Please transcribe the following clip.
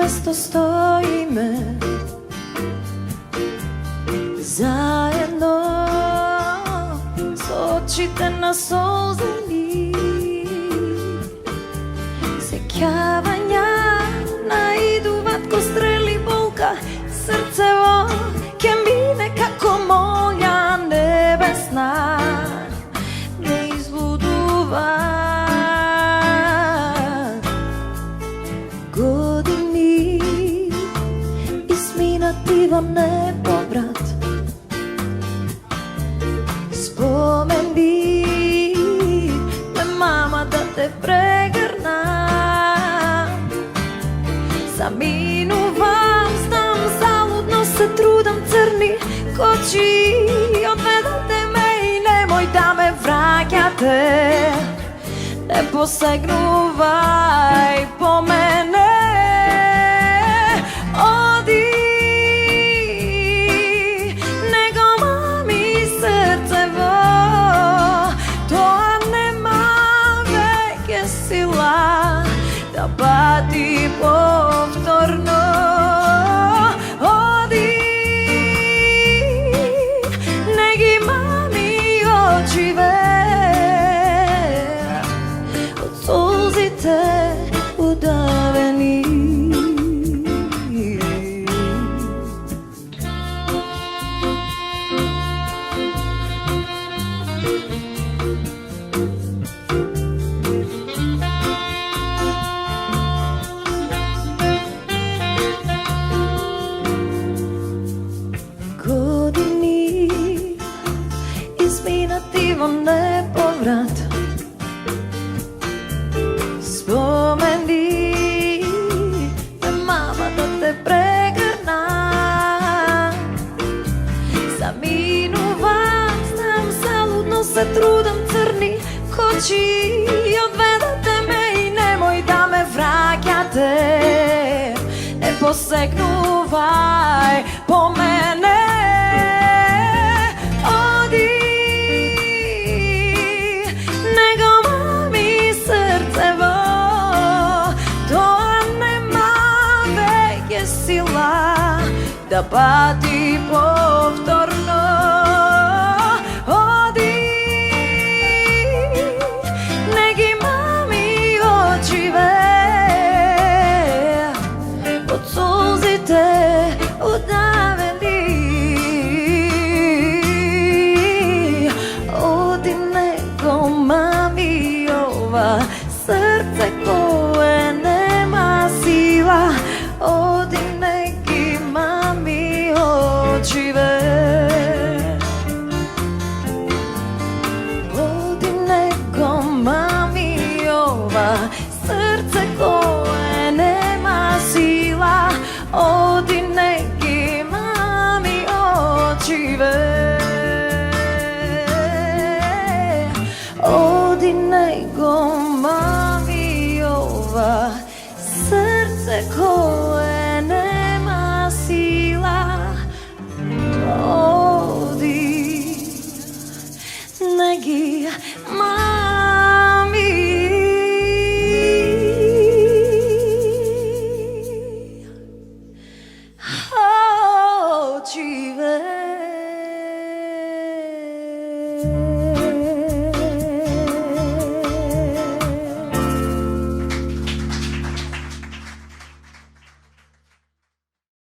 često stojime zajedno, sočite na solzeni sekjavanja, naiduvat ko streli bolka, srcevo ke mine kako moja nebesna ne izbuduva. Godini izminati vam nepovrat, spomeni me mama da te pregrna, zaminuvam, znam, zaludno se trudam, crni koči, odvedate me i nemoj da me vraćate, ne posegnuvaj po mene. Odi, nego mami srcevo, to nema veke sila da pati povtorno. Odi, neki mami očive, od suzi te udaveni. Godini izminati vam nepovrat, spomeni me mama da te pregrna, zaminuvam, znam, zaludno se trudam, crni koči, odvedate me i nemoj da me vraćate, ne posegnuvaj po mene. Odi, nego mami srcevo, to nema veke sila da pati povtorno. Odi, neki mami očive, od suzi te udaveni. Odi, nego mami ova srce koje nema sila, odi, neki mami očive. Odi, nego mami ova srce koje nema sila, odi, neki mami očive. Odi, nego mami ova srce koje nema sila, odi, neki mami